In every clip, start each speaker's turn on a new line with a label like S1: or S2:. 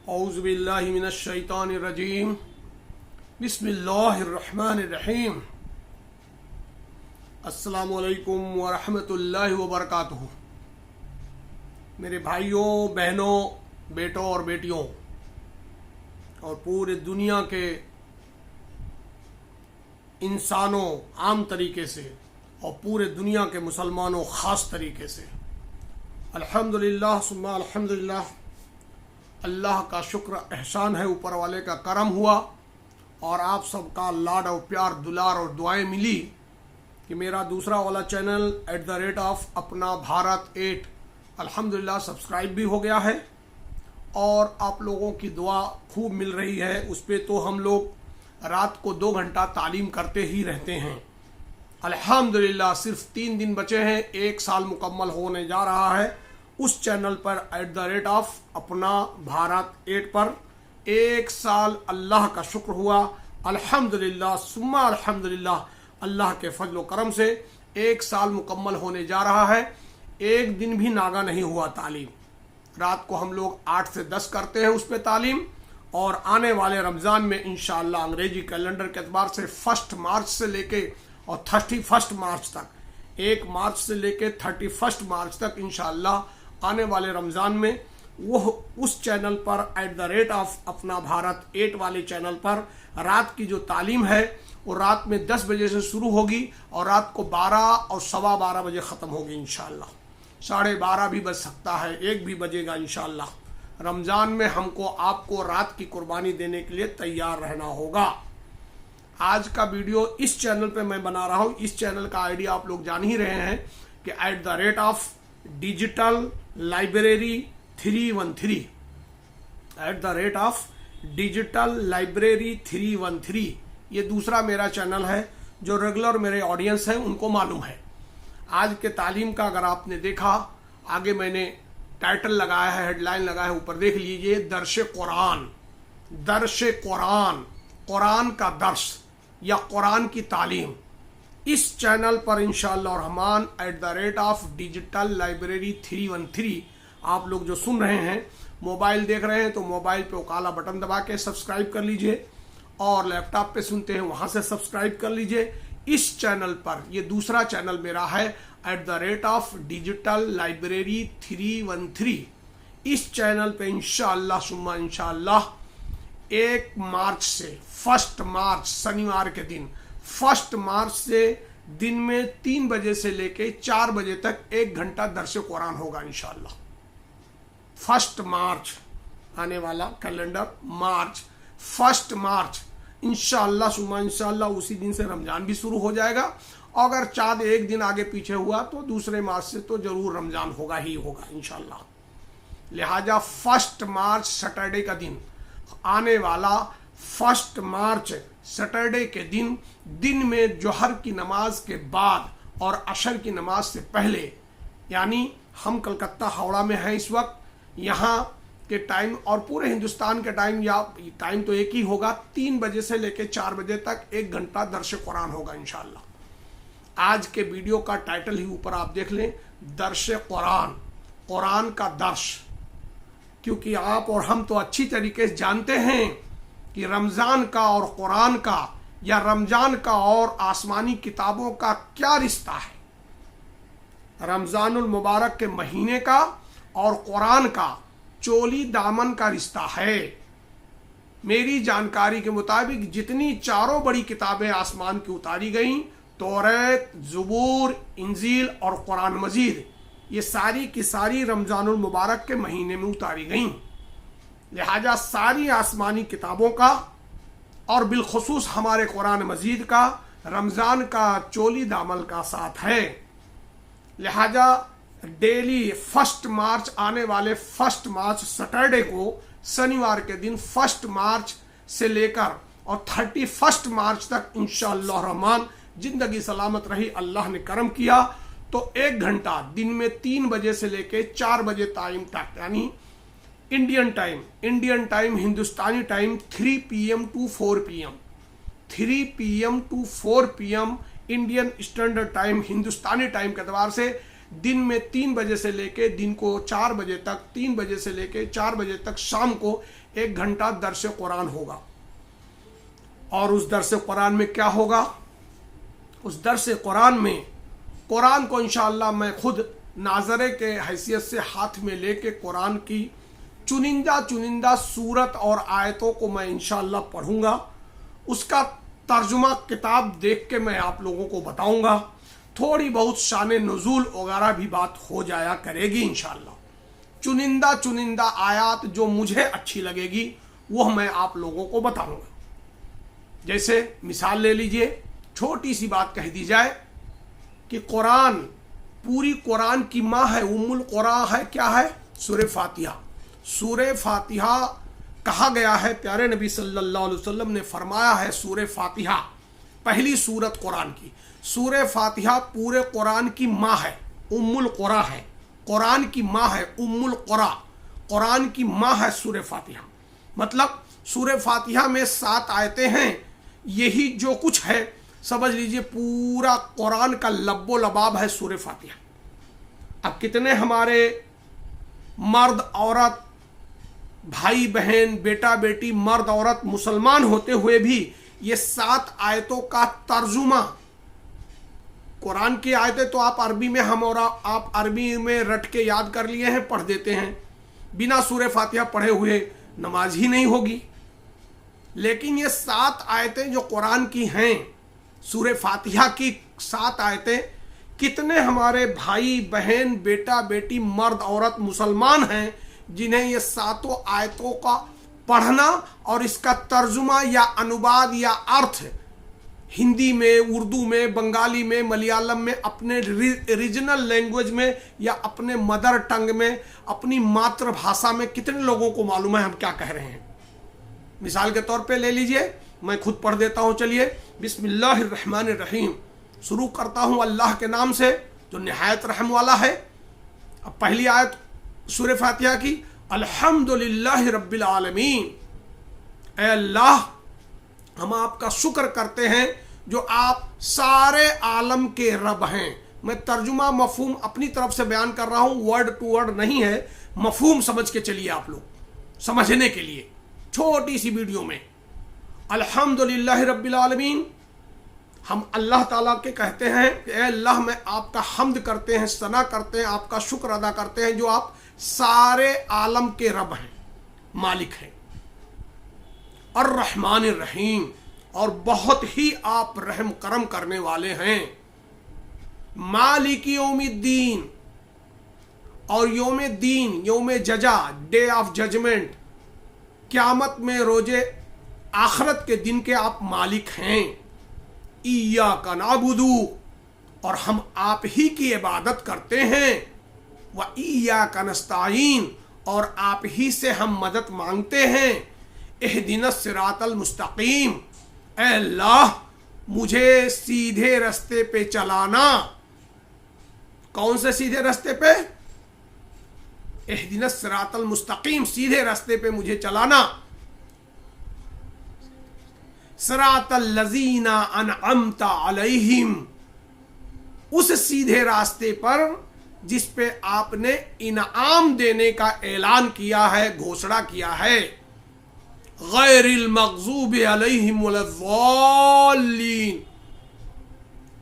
S1: औज़ुबिल्लाहि मिनश्शैतानिर्रजीम बिस्मिल्लाहिर्रहमानिर्रहीम अस्सलामु अलैकुम व रहमतुल्लाहि व बरकातुहू। मेरे भाइयों, बहनों, बेटों और बेटियों और पूरे दुनिया के इंसानों आम तरीके से और पूरे दुनिया के मुसलमानों ख़ास तरीके से अल्हम्दुलिल्लाह सुम्मा अल्हम्दुलिल्लाह, अल्लाह का शुक्र एहसान है, ऊपर वाले का करम हुआ और आप सबका लाड और प्यार दुलार और दुआएं मिली कि मेरा दूसरा वाला चैनल @अपना भारत 8 अल्हम्दुलिल्लाह सब्सक्राइब भी हो गया है और आप लोगों की दुआ खूब मिल रही है। उस पर तो हम लोग रात को 2 घंटा तालीम करते ही रहते हैं। अल्हम्दुलिल्लाह सिर्फ 3 दिन बचे हैं, 1 साल मुकम्मल होने जा रहा है। उस चैनल पर अपना भारत 8 पर 1 साल अल्लाह का शुक्र हुआ। अल्हम्दुलिल्लाह सुम्मा अल्हम्दुलिल्लाह, अल्लाह के फजल व करम से 1 साल मुकम्मल होने जा रहा है। एक दिन भी नागा नहीं हुआ तालीम। रात को हम लोग 8 से 10 करते हैं उस पर तालीम और आने वाले रमज़ान में इंशाअल्लाह अंग्रेजी कैलेंडर के एतबार से 1 मार्च से लेके और 31 मार्च तक, 1 मार्च से लेके 31 मार्च तक इंशाअल्लाह आने वाले रमज़ान में वो उस चैनल पर अपना भारत 8 वाले चैनल पर रात की जो तालीम है वो रात में 10 बजे से शुरू होगी और रात को 12 और 12:15 बजे ख़त्म होगी इंशाअल्लाह। 12:30 भी बज सकता है, 1 भी बजेगा इंशाअल्लाह। रमज़ान में हमको आपको रात की कुर्बानी देने के लिए तैयार रहना होगा। आज का वीडियो इस चैनल पे मैं बना रहा हूँ। इस चैनल का आइडिया आप लोग जान ही रहे हैं कि डिजिटल लाइब्रेरी 313 डिजिटल लाइब्रेरी 313 ये दूसरा मेरा चैनल है। जो रेगुलर मेरे ऑडियंस हैं उनको मालूम है। आज के तालीम का अगर आपने देखा, आगे मैंने टाइटल लगाया है, हेडलाइन लगाया है, ऊपर देख लीजिए, दर्श कुरान, कुरान का दर्श या कुरान की तालीम। इस चैनल पर इंशाअल्लाह रहमान डिजिटल लाइब्रेरी 313 आप लोग जो सुन रहे हैं, मोबाइल देख रहे हैं तो मोबाइल पे वो काला बटन दबा के सब्सक्राइब कर लीजिए और लैपटॉप पे सुनते हैं वहां से सब्सक्राइब कर लीजिए। इस चैनल पर, ये दूसरा चैनल मेरा है डिजिटल लाइब्रेरी 313। इस चैनल पे इंशाअल्लाह सुम्मा इंशाअल्लाह 1 मार्च से 1 मार्च शनिवार के दिन 1 मार्च से दिन में 3 बजे से लेके 4 बजे तक 1 घंटा दर्श कुरान होगा इंशाअल्लाह। 1 मार्च आने वाला कैलेंडर मार्च 1 मार्च इंशाअल्लाह सुमा इंशाअल्लाह उसी दिन से रमजान भी शुरू हो जाएगा। अगर चाँद 1 दिन आगे पीछे हुआ तो 2 मार्च से तो जरूर रमजान होगा ही होगा इंशाअल्लाह। लिहाजा 1 मार्च सैटरडे का दिन, आने वाला 1 मार्च सैटरडे के दिन में जोहर की नमाज के बाद और अशर की नमाज से पहले, यानी हम कलकत्ता हावड़ा में हैं इस वक्त, यहाँ के टाइम और पूरे हिंदुस्तान के टाइम या टाइम तो एक ही होगा, 3 बजे से लेकर 4 बजे तक 1 घंटा दर्श कुरान होगा इंशाअल्लाह। आज के वीडियो का टाइटल ही ऊपर आप देख लें, दर्श कुरान, कुरान का दर्श। क्योंकि आप और हम तो अच्छी तरीके से जानते हैं कि रमज़ान का और कुरान का या रमज़ान का और आसमानी किताबों का क्या रिश्ता है। रमज़ानुल मुबारक के महीने का और कुरान का चोली दामन का रिश्ता है। मेरी जानकारी के मुताबिक जितनी चारों बड़ी किताबें आसमान की उतारी गईं, तौरात, ज़बूर, इंजील और कुरान मजीद, ये सारी की सारी रमज़ानुल मुबारक के महीने में उतारी गईं। लिहाजा सारी आसमानी किताबों का और बिलखुसूस हमारे कुरान मजीद का रमज़ान का चोली दामन का साथ है। लिहाजा डेली 1 मार्च, आने वाले 1 मार्च सैटरडे को, शनिवार के दिन 1 मार्च से लेकर और 31 मार्च तक इंशाअल्लाह रहमान, जिंदगी सलामत रही, अल्लाह ने करम किया तो 1 घंटा दिन में 3 बजे से लेके 4 बजे टाइम तक, यानी Indian time Hindustani time 3 PM to 4 PM, 3 PM to 4 PM Indian standard time Hindustani time के एतबार से दिन में 3 बजे से लेके दिन को 4 बजे तक, 3 बजे से लेके 4 बजे तक शाम को 1 घंटा दर्स कुरान होगा। और उस दर्स कुरान में क्या होगा? उस दर्स कुरान में कुरान को इंशाअल्लाह मैं खुद नाजरे के हैसियत से हाथ में लेके कुरान की चुनिंदा सूरत और आयतों को मैं इंशाअल्लाह पढ़ूंगा। उसका तर्जुमा किताब देख के मैं आप लोगों को बताऊंगा। थोड़ी बहुत शान नुज़ूल वगैरह भी बात हो जाया करेगी इंशाअल्लाह। चुनिंदा आयात जो मुझे अच्छी लगेगी वह मैं आप लोगों को बताऊंगा। जैसे मिसाल ले लीजिए, छोटी सी बात कह दी जाए कि कुरान, पूरी कुरान की माँ है, उम्मुल कुरान है, क्या है? सूरह फातिहा। सूरह फातिहा कहा गया है, प्यारे नबी सल्लल्लाहु अलैहि वसल्लम ने फरमाया है, सूरह फातिहा पहली सूरत कुरान की। सूरह फातिहा पूरे कुरान की माँ है, उम्मुल कुरान है, कुरान की माँ है, उम्मुल कुरान, कुरान की माँ है सूरह फातिहा। मतलब सूरह फातिहा में 7 आयतें हैं। यही जो कुछ है समझ लीजिए पूरा कुरान का लब्बो लबाब है सूरह फातिहा। अब कितने हमारे मर्द औरत, भाई बहन, बेटा बेटी, मर्द औरत मुसलमान होते हुए भी ये 7 आयतों का तर्जुमा, कुरान की आयतें तो आप अरबी में, हम और आप अरबी में रट के याद कर लिए हैं, पढ़ देते हैं। बिना सूरह फातिहा पढ़े हुए नमाज ही नहीं होगी। लेकिन ये 7 आयतें जो कुरान की हैं, सूरह फातिहा की 7 आयतें, कितने हमारे भाई बहन, बेटा बेटी, मर्द औरत मुसलमान हैं जिन्हें ये 7 आयतों का पढ़ना और इसका तर्जुमा या अनुवाद या अर्थ हिंदी में, उर्दू में, बंगाली में, मलयालम में, अपने रीजनल लैंग्वेज में या अपने मदर टंग में, अपनी मातृभाषा में कितने लोगों को मालूम है हम क्या कह रहे हैं? मिसाल के तौर पे ले लीजिए, मैं खुद पढ़ देता हूँ। चलिए, बिस्मिल्लाहिर्रहमानिर्रहीम। शुरू करता हूँ अल्लाह के नाम से जो निहायत रहम वाला है। अब पहली आयत सूरह फातिहा की, अल्हम्दुलिल्लाहि रब्बिल आलमीन। ऐ अल्लाह, हम आपका शुक्र करते हैं जो आप सारे आलम के रब हैं। मैं तर्जुमा मफहूम अपनी तरफ से बयान कर रहा हूँ, वर्ड टू वर्ड नहीं है, मफहूम समझ के चलिए आप लोग समझने के लिए छोटी सी वीडियो में। अल्हम्दुलिल्लाहि रब्बिल आलमीन, हम अल्लाह ताला के कहते हैं कि ए अल्लाह, मैं आपका हम्द करते हैं, सना करते हैं, आपका शुक्र अदा करते हैं जो आप सारे आलम के रब हैं, मालिक हैं। और रहमानिर रहीम, और बहुत ही आप रहम करम करने वाले हैं। मालिकी यौमिद्दीन, और यौम दीन, यौम जजा, डे ऑफ जजमेंट, क़यामत में रोजे आखरत के दिन के आप मालिक हैं। इय्याका नअबुदु, और हम आप ही की इबादत करते हैं। व इय्याका नस्तईन, और आप ही से हम मदद मांगते हैं। इहदिनस सिरातल मुस्तकीम, ऐ अल्लाह मुझे सीधे रास्ते पे चलाना। कौन से सीधे रास्ते पे? इहदिनस सिरातल मुस्तकीम, सीधे रास्ते पे मुझे चलाना। सिरातल लज़ीना अनअमता अलैहिम, उस सीधे रास्ते पर जिस पे आपने इनाम देने का ऐलान किया है, घोषणा किया है। गैरिल मग़ज़ूबि अलैहिम वलद्दाल्लीन,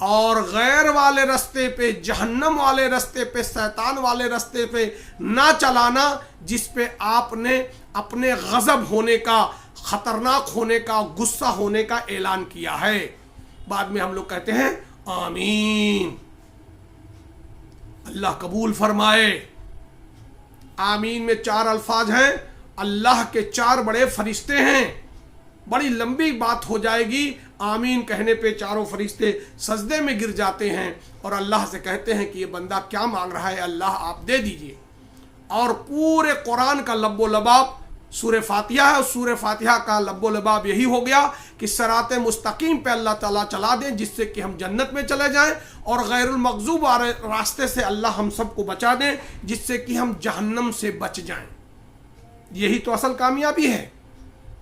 S1: और गैर वाले रास्ते पे, जहन्नम वाले रास्ते पे, शैतान वाले रास्ते पे ना चलाना जिस पे आपने अपने गज़ब होने का, खतरनाक होने का, गुस्सा होने का ऐलान किया है। बाद में हम लोग कहते हैं आमीन। अल्लाह कबूल फरमाए। आमीन में 4 अल्फाज हैं। अल्लाह के 4 बड़े फरिश्ते हैं। बड़ी लंबी बात हो जाएगी। आमीन कहने पे चारों फरिश्ते सजदे में गिर जाते हैं और अल्लाह से कहते हैं कि ये बंदा क्या मांग रहा है, अल्लाह आप दे दीजिए। और पूरे कुरान का लब्बो लबाब सूरह फातिहा है। सूरह फातिहा का लब्बो लबाब यही हो गया कि सराते मुस्तकीम पे अल्लाह ताला चला दें जिससे कि हम जन्नत में चले जाएं, और गैरुल मग़ज़ूब वाले रास्ते से अल्लाह हम सबको बचा दें जिससे कि हम जहन्नम से बच जाएं। यही तो असल कामयाबी है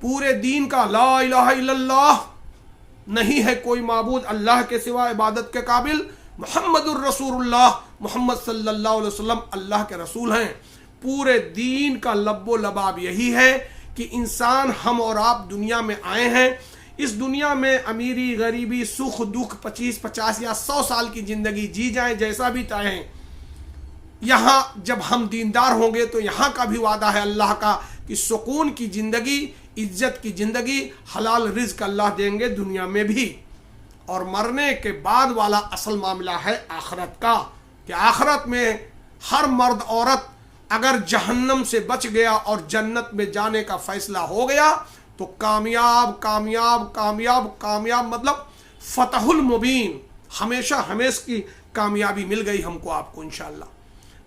S1: पूरे दीन का। ला इलाहा इल्लल्लाह, नहीं है कोई माबूद अल्लाह के सिवा इबादत के काबिल। मुहम्मदुर रसूलुल्लाह, मोहम्मद सल्लल्लाहु अलैहि वसल्लम अल्लाह के रसूल हैं। पूरे दीन का लब्बो लबाब यही है कि इंसान, हम और आप दुनिया में आए हैं। इस दुनिया में अमीरी गरीबी सुख दुख 25-50 या 100 साल की ज़िंदगी जी जाएं, जैसा भी चाहें। यहाँ जब हम दीनदार होंगे तो यहाँ का भी वादा है अल्लाह का कि सुकून की ज़िंदगी, इज्जत की ज़िंदगी, हलाल रिज़्क अल्लाह देंगे दुनिया में भी। और मरने के बाद वाला असल मामला है आखिरत का, कि आखिरत में हर मर्द औरत अगर जहन्नम से बच गया और जन्नत में जाने का फैसला हो गया तो कामयाब कामयाब कामयाब कामयाब, मतलब फतहुल मुबीन, हमेशा हमेश की कामयाबी मिल गई हमको आपको इंशाअल्लाह।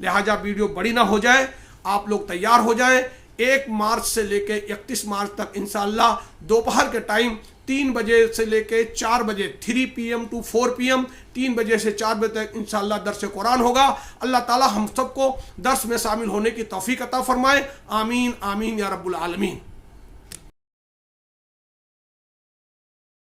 S1: लिहाजा वीडियो बड़ी ना हो जाए, आप लोग तैयार हो जाएं। 1 मार्च से लेके 31 मार्च तक इंशाअल्लाह दोपहर के टाइम 3 बजे से लेके 4 बजे 3 PM to 4 PM 3 बजे से 4 बजे तक इंशाअल्लाह दर्स कुरान होगा। अल्लाह ताला हम सबको दर्स में शामिल होने की तौफीक अता फरमाए। आमीन आमीन या रब्बुल आलमीन।